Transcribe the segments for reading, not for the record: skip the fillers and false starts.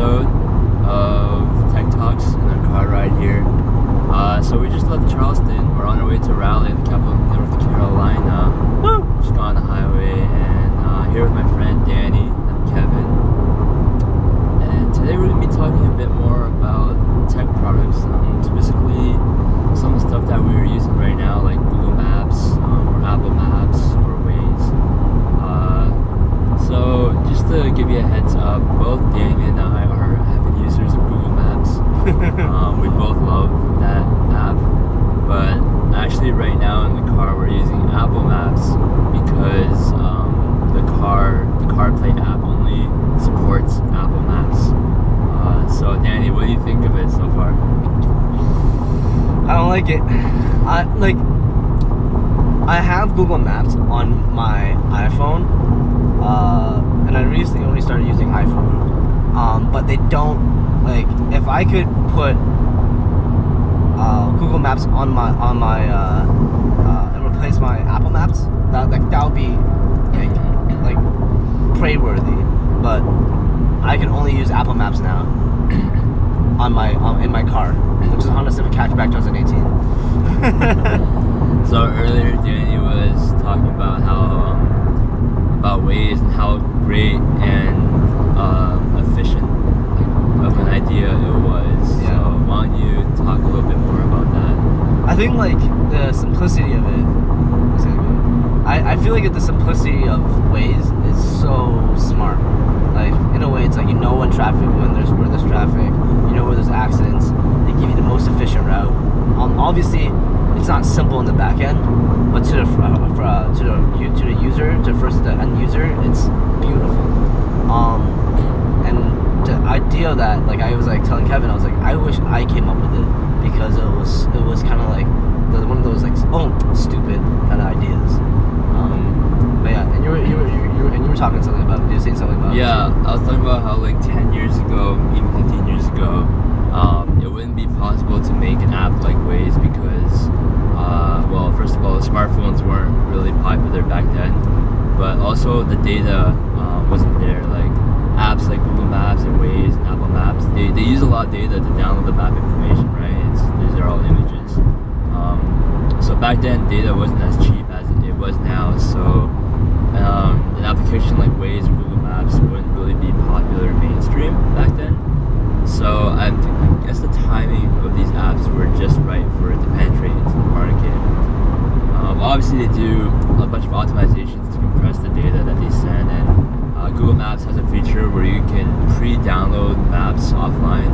episode of Tech Talks in our car ride here. So we just left Charleston. We're on our way to Raleigh, the capital of North Carolina. Woo! Just got on the highway, and here with my friend Danny and Kevin. And today we're going to be talking a bit more about tech products, specifically some of the stuff that we're using right now, like Google Maps, or Apple Maps, or Waze. So just to give you a heads up, both Danny and I are avid users of Google Maps. We both love that app, but actually right now in the car we're using Apple Maps because the CarPlay app only supports Apple Maps. So Danny, what do you think of it so far? I don't like it. I have Google Maps on my iPhone, and I recently only started using iPhone. But they don't, if I could put Google Maps on my and replace my Apple Maps, that would be like praiseworthy. But I can only use Apple Maps now on my in my car, which is a Honda Civic Hatchback 2018. So earlier Danny was talking about about Waze and how great and efficient of an idea it was. Yeah. So why don't you talk a little bit more about that? I think the simplicity of it. I feel like the simplicity of Waze is so smart. In a way, it's like when where there's traffic, where there's accidents. They give you the most efficient route. Obviously, it's not simple in the back end, but to the user, the end user, it's beautiful. And the idea that I was telling Kevin, I was I wish I came up with it because it was kind of one of those stupid kind of ideas. But yeah, and you were talking something about it. You were saying something about I was talking about how 10 years ago, even 15 years ago, it wouldn't be possible to make an app like Waze because, first of all, smartphones weren't really popular back then, but also the data wasn't there. Apps like Google Maps and Waze and Apple Maps, they use a lot of data to download the map information, right? These are all images. So back then, data wasn't as cheap as it was now, so an application like Waze or Google Maps wouldn't really be popular mainstream back then. So I guess the timing of these apps were just right for it to penetrate into the market. Obviously they do a bunch of optimizations to compress the data that they send, and Google Maps has a feature where you can pre-download maps offline,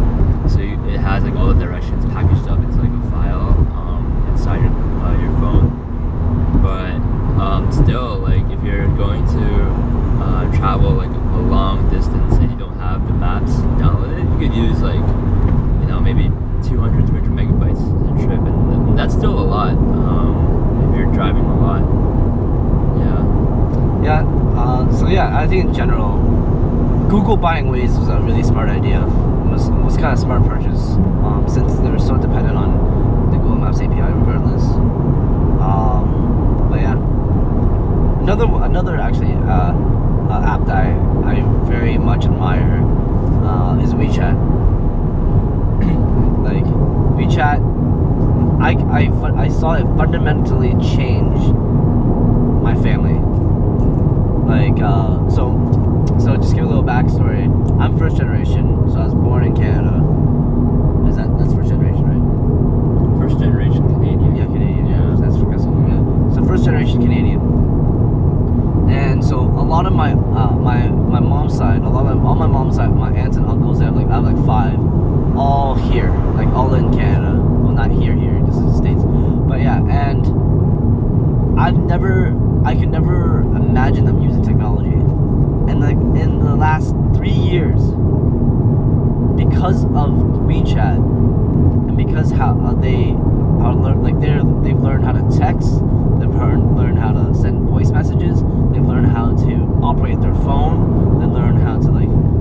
so it has all the directions packaged up into a file inside your phone. But still, if you're going to travel a long distance and you don't have the maps downloaded, you could use maybe 200 megabytes a trip, and that's still a lot if you're driving a lot. So I think in general, Google buying Waze was a really smart idea. It was kind of a smart purchase since they were so dependent on the Google Maps API regardless. But yeah, another actually app that I very much admire is WeChat. WeChat, I saw it fundamentally change my family. So just give a little backstory. I'm first generation, so I was born in Canada. That's first generation, right? First generation Canadian. Yeah, Canadian. Yeah, that's so first generation Canadian. And so a lot of my mom's side, all my mom's side, my aunts and uncles, I have 5, all here, all in Canada. Well, not here, just in the States. But yeah, and I could never imagine them using technology. And in the last 3 years, because of WeChat, and because how they are they've learned how to text, they've learned how to send voice messages, they've learned how to operate their phone, they learned how to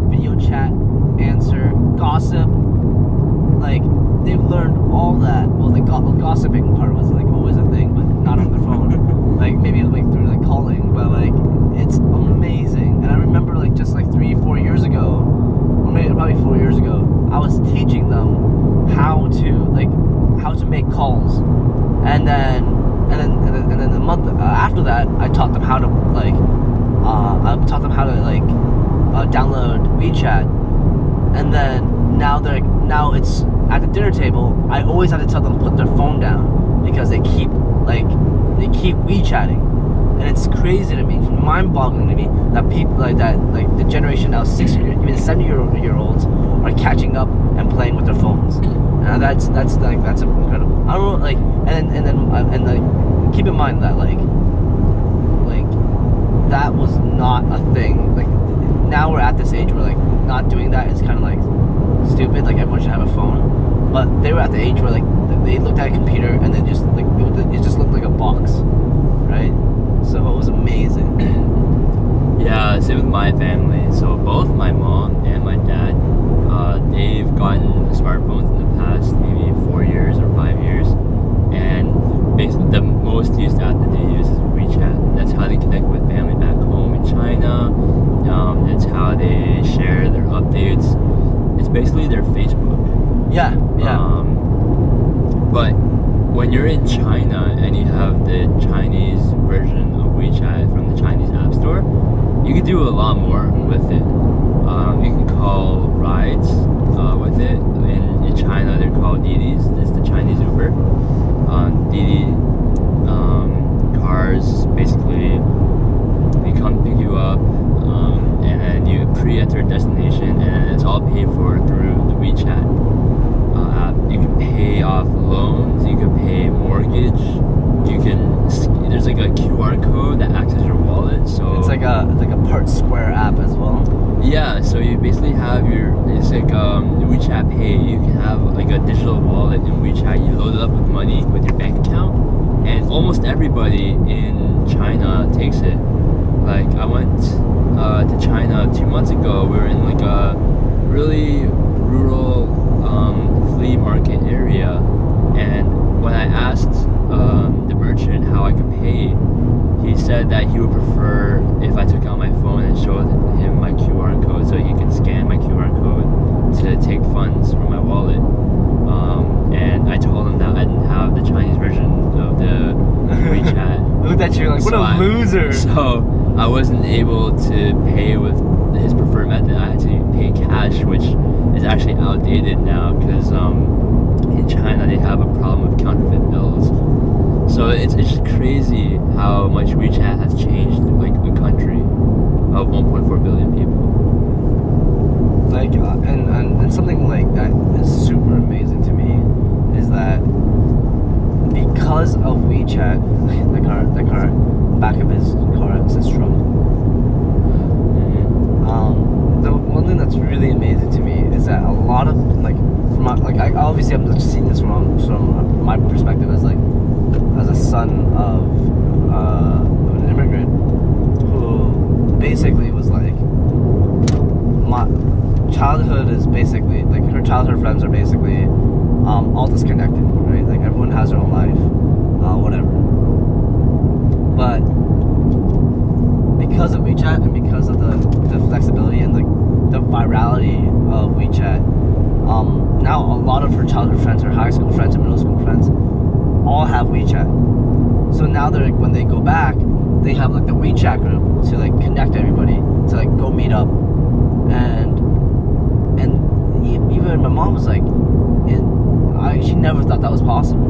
video chat, answer, gossip. They've learned all that. Well, the gossiping part was always a thing, but not on their phone. Maybe through calling, but it's amazing. And I remember just 3-4 years ago, or maybe probably 4 years how to make calls, and then a month after that, I taught them how to download WeChat, and then now it's at the dinner table. I always have to tell them to put their phone down because they keep WeChatting, and it's crazy to me, mind-boggling to me that people like the generation now 60, even 70-year-olds are catching up and playing with their phones. Now that's incredible. I don't know, and keep in mind that that was not a thing. Like now we're at this age where not doing that is kind of stupid. Like everyone should have a phone, but they were at the age where they looked at a computer and then just it just looked like a box, right? So it was amazing. Yeah, same with my family. So both my mom and my dad, they've gotten smartphones in the past maybe 4 years or 5 years, and basically the most used app that they use is WeChat. That's how they connect with family back home in China. That's how they share their updates. It's basically their Facebook. Yeah. But when you're in China and you have the Chinese version of WeChat from the Chinese App Store, you can do a lot more with it. You can call rides with it. In China, they're called Didis. This is the Chinese Uber. Didi cars, basically, they come pick you up, and then you pre-enter a destination, and it's all paid for through the WeChat app. You can pay off loans, you can pay mortgage, there's a QR code that acts as your wallet, so it's like a part Square app as well. Yeah, so you basically have it's like WeChat Pay. You can have a digital wallet in WeChat. You load it up with money with your bank account, and almost everybody in China takes it. Like I went to China 2 months ago. We were in a really rural flea market area, and when I asked the merchant how I could pay, he said that he would prefer if I took out my phone and showed him my QR code so he can scan my QR code to take funds from my wallet. And I told him that I didn't have the Chinese version of the WeChat. Looked at you like, what a loser. So I wasn't able to pay with his preferred method. I had to pay cash, which is actually outdated now because in China they have a problem with counterfeit bills. So it's just crazy how much WeChat has changed a country of 1.4 billion people. And something like that is super amazing to me is that because of WeChat, the car back of his car says Trump. The one thing that's really amazing to me is that a lot of obviously I'm just seeing this from my perspective as a son of an immigrant who basically was my childhood is basically her childhood friends are basically all disconnected, right? Everyone has their own life, whatever. But because of WeChat and because of the flexibility and the virality of WeChat, now a lot of her childhood friends, her high school friends and middle school friends, all have WeChat. So now when they go back, they have the WeChat group to connect everybody to go meet up, and even my mom was she never thought that was possible.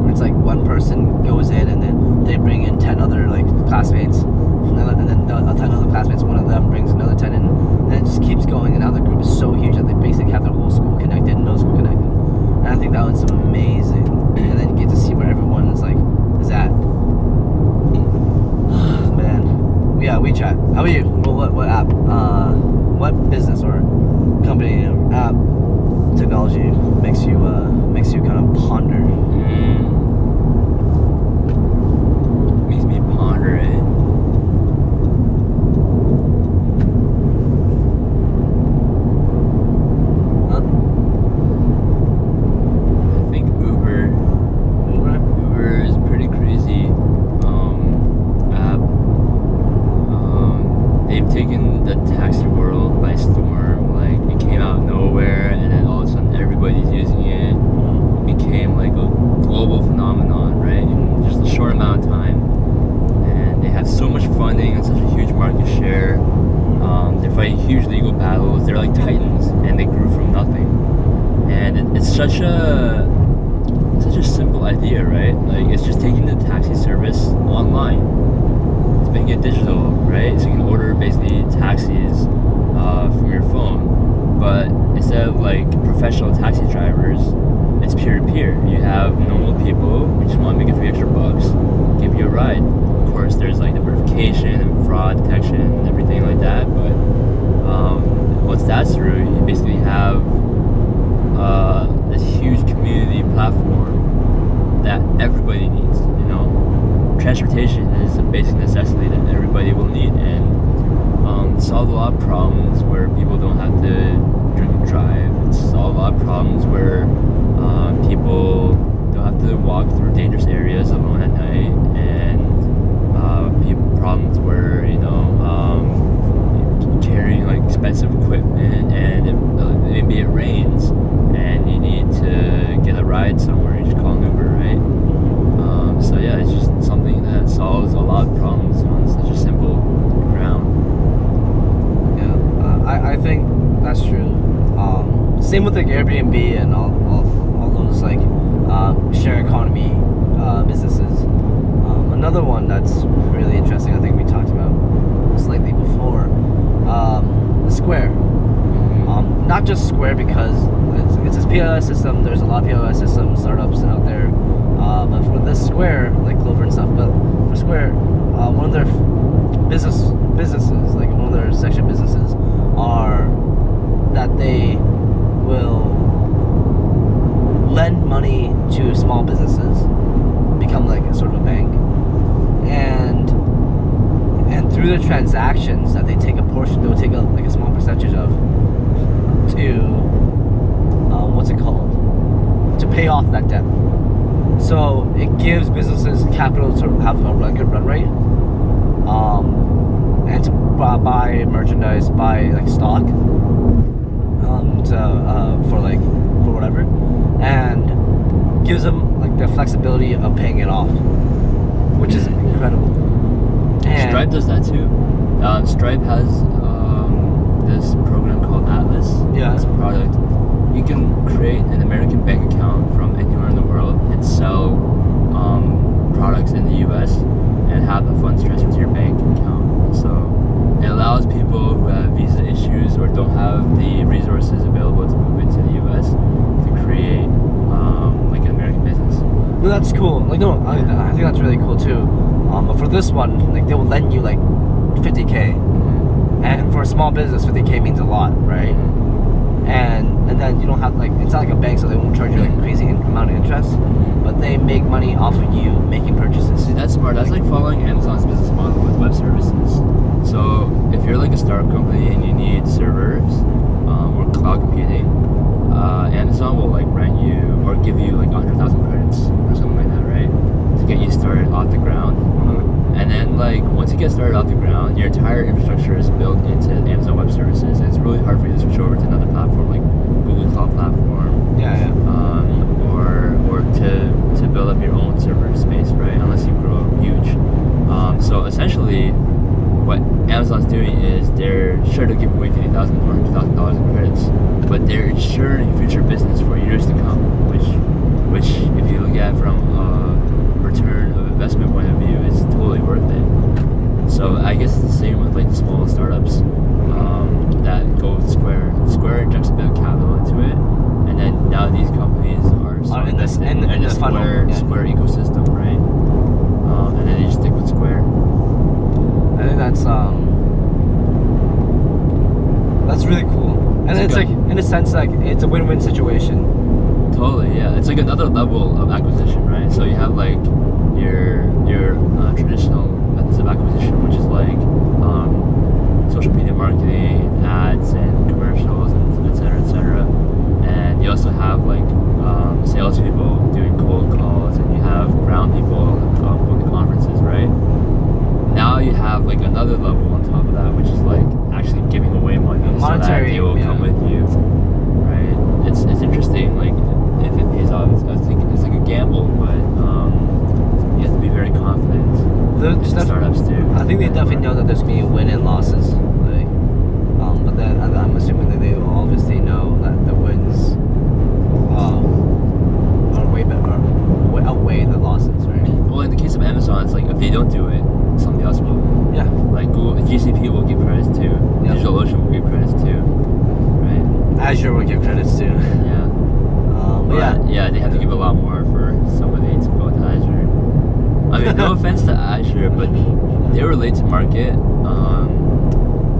It's one person goes in and then they bring in 10 other classmates, and then the 10 other classmates, one of them brings another 10 in, and it just keeps going, and now the group is so huge that they basically have their whole school connected, no school connected. And I think that was amazing. And then you get to see where everyone is at. Man. Yeah, WeChat. How about you? What app? What business or company or app technology makes you kind of ponder? Makes me ponder it. became like a global phenomenon, right? In just a short amount of time, and they have so much funding and such a huge market share. They're fighting huge legal battles. They're like titans, and they grew from nothing. And it's such a simple idea, right? Like it's just taking the taxi service online. It's making it digital, right? So you can order basically taxis from your phone, but instead of like professional taxi drivers, it's peer-to-peer. You have normal people who just want to make a few extra bucks, give you a ride. Of course, there's like the verification and fraud detection and everything like that, but once that's through, you basically have this huge community platform that everybody needs. You know, transportation is a basic necessity that everybody will need, and solve a lot of problems where people don't have to drink and drive. It's solve a lot of problems where people don't have to walk through dangerous areas alone at night, and problems where carrying like expensive equipment, and maybe it rains and you need to get a ride somewhere. You just call an Uber, right? So yeah, it's just something that solves a lot of problems on such a simple ground. Yeah, I think that's true. Same with like Airbnb and all those like share economy businesses. Another one that's really interesting, I think we talked about slightly before, the Square. Not just Square because it's a POS system. There's a lot of POS system startups out there, but for this Square, like Clover and stuff, but for Square, one of their businesses, like one of their section businesses, are that they will lend money to small businesses, become like a sort of a bank, and through the transactions that they take a portion, they'll take a small percentage of to what's it called, to pay off that debt. So it gives businesses capital to have a good run rate, and to buy merchandise, buy like stock, for whatever, and gives them like the flexibility of paying it off, which is incredible. And Stripe does that too. Stripe has this program called Atlas. Yeah. It's a product. You can create an American bank account from anywhere in the world and sell products in the US and have the funds transferred to your bank account. So it allows people who have visa issues or don't have the resources available to move into the US to create like an American business. well, that's cool. Like no, I think that's really cool too. But for this one, like they will lend you like $50,000, and for a small business, $50,000 means a lot, right? And then you don't have like, it's not like a bank, so they won't charge you like a crazy amount of interest, but they make money off of you making purchases. See, that's smart. That's like following Amazon's business model with web services. So if you're like a startup company and you need servers or cloud computing, Amazon will like rent you or give you like 100,000 credits or something like that, right? To get you started off the ground. And then like once you get started off the ground, your entire infrastructure is built into Amazon Web Services, and it's really hard for you to switch over to another platform like Google Cloud Platform. Yeah. Or to build up your own server space, right? Unless you grow huge. So essentially, what Amazon's doing is they're sure to give away $50,000 or $100,000 in credits, but they're ensuring future business for years to come, which if you look at from a return of investment point of view, is totally worth it. So I guess it's the same with like the small startups that go with Square. Square injects a bit of capital into it, and then now these companies are in the Square ecosystem, right? And then they just stick with Square. I think that's really cool. And it's like, in a sense, like it's a win-win situation. Totally, yeah. It's like another level of acquisition, right? So you have like your traditional methods of acquisition, which is like social media marketing, ads, and commercials, and et cetera, and you also have like salespeople doing cold calls, and you have ground people going to conferences, right? Now you have like another level on top of that, which is like actually giving away money so that they will come with you, right? It's interesting, like if it pays off. It's any win and losses. Like, but then I'm assuming that they obviously know that the wins are way better, outweigh the losses, right? Well, in the case of Amazon, it's like if they don't do it, somebody else will. Yeah. Like Google, GCP will give credits to. Yeah. DigitalOcean will give credits to. Right. Azure will give credits to. Yeah. But yeah, they have to give a lot more for somebody to go to Azure. I mean, no offense to Azure, but they were late to market.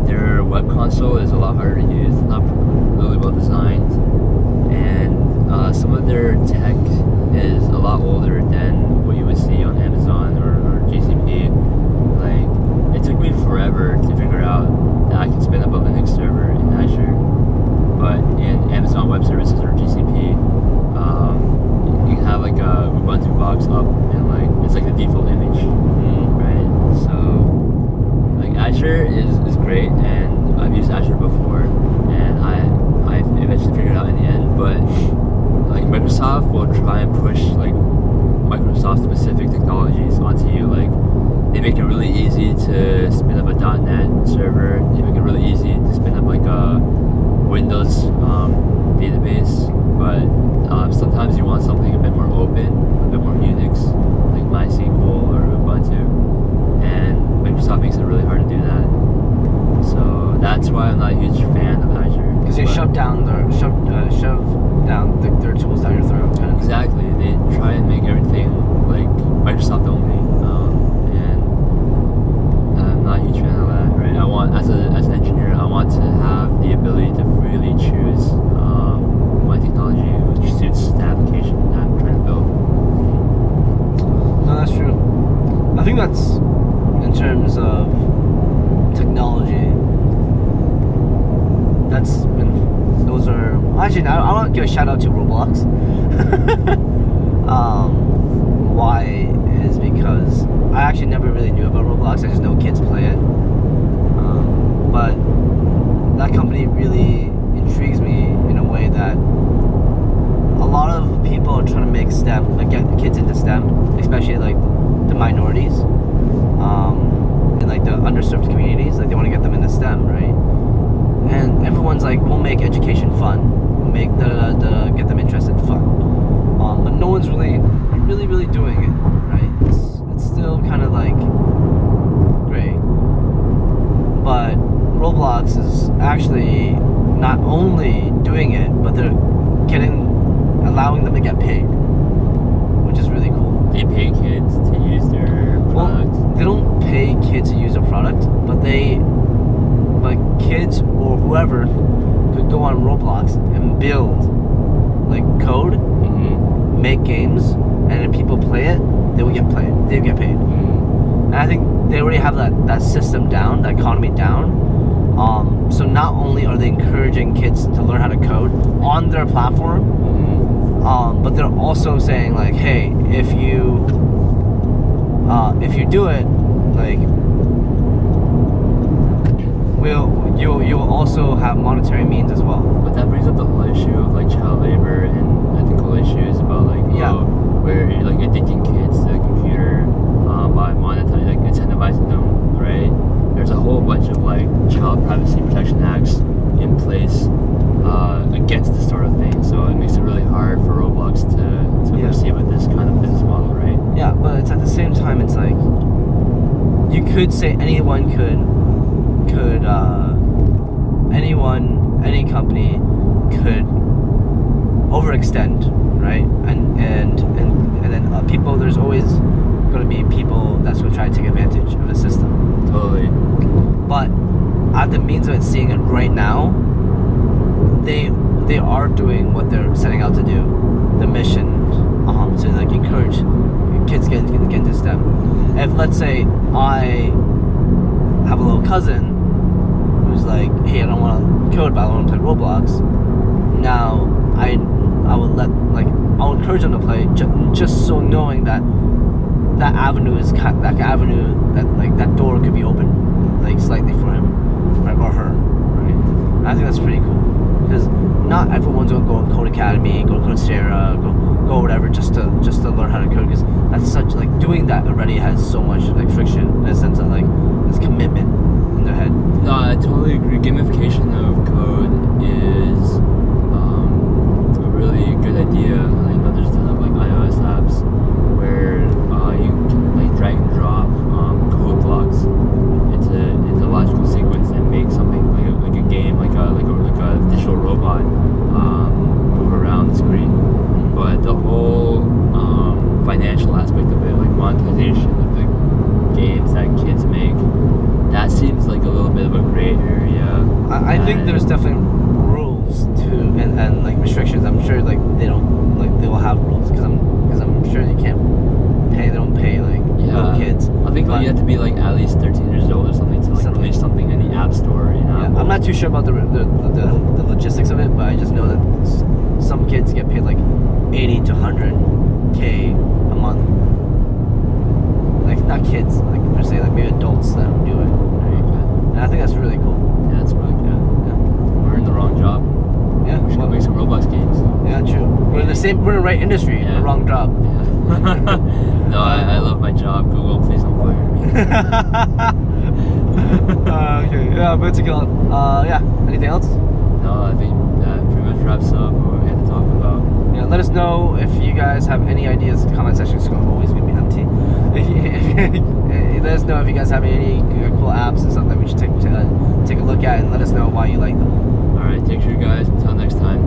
Their web console is a lot harder to use. It's not really well designed, and some of their tech is a lot older than what you would see on Amazon or GCP. Like, it took me forever to figure out that I could spin up a Linux server in Azure, but in Amazon Web Services or GCP, you can have like a Ubuntu box up, and like it's like the default image, right? So like Azure is great, and I've used Azure before, and I've eventually figured it out in the end. But like Microsoft will try and push like Microsoft specific technologies onto you. Like they make it really easy to spin up a .NET server. They make it really easy to spin up like a Windows database, but sometimes you want something a bit more open, a bit more Unix, like MySQL or Ubuntu, and Microsoft makes it really hard to do that. So that's why I'm not a huge fan of Azure. Because they shove down their tools down your throat. Kind of. Exactly. They try and make everything like Microsoft only, and I'm not a huge fan of that. Right? I want, as an engineer, I want to have the ability to freely choose my technology which suits the application that I'm trying to build. No, that's true. I think that's in terms of technology. Those are actually. I want to give a shout out to Roblox. Why is because I actually never really knew about Roblox. I just know kids play it. But that company really intrigues me in a way that a lot of people are trying to make STEM, like get kids into STEM, especially like the minorities, and like the underserved communities. Like they want to get them into STEM, right? And everyone's like, we'll make education fun, we'll make get them interested fun, but no one's really doing it, right? It's still kind of like gray. But Roblox is actually not only doing it, but they're allowing them to get paid, which is really cool. They pay kids to use their product. Well, they don't pay kids to use their product, but kids or whoever could go on Roblox and build like code, make games, and if people play it, they will get paid. And I think they already have that system down, that economy down. So not only are they encouraging kids to learn how to code on their platform, but they're also saying like, hey, if you do it, like you'll also have monetary means as well. But that brings up the whole issue of like child labor and ethical issues about like where you're like addicting kids to the computer by monetizing, like incentivizing them, right? There's a whole bunch of like child privacy protection acts in place against this sort of thing, so it makes it really hard for Roblox to proceed with this kind of business model, right? Yeah, but it's at the same time, it's like you could say any company could overextend, right? And then people, there's always going to be people that's going to try to take advantage of the system. Totally. But at the means of it, seeing it right now, they are doing what they're setting out to do, the mission, to like encourage kids get into STEM. If let's say I have a little cousin who's like, hey, I don't want to code, but I want to play Roblox. Now I'll encourage them to play just so knowing that that door could be open like slightly for him, right, or her, right? And I think that's pretty cool because not everyone's gonna go to Code Academy, go to Coursera, go whatever just to learn how to code, because that's such like doing that already has so much like friction in a sense of like this commitment. think there's definitely rules to and like restrictions. I'm sure like they will have rules because I'm sure they don't pay like little kids. I think like, you have to be like at least 13 years old or something to like play something in the app store. I'm not too sure about the logistics of it, but I just know that some kids get paid like 80 to 100K a month. Like not kids, like per se, like maybe adults that do it. And I think that's really cool. Yeah, that's really good. Yeah. We're in the wrong job. Yeah, we should make some Roblox games. Yeah, true. We're in the right industry, in the wrong job. Yeah. No, I love my job. Google, please don't fire me. Okay, yeah, but to go. Yeah, anything else? No, I think that pretty much wraps up what we had to talk about. Yeah, let us know if you guys have any ideas. The comment section is going to always be empty. Let us know if you guys have any cool apps and stuff that we should take a look at, and let us know why you like them. Alright, take care guys. Until next time.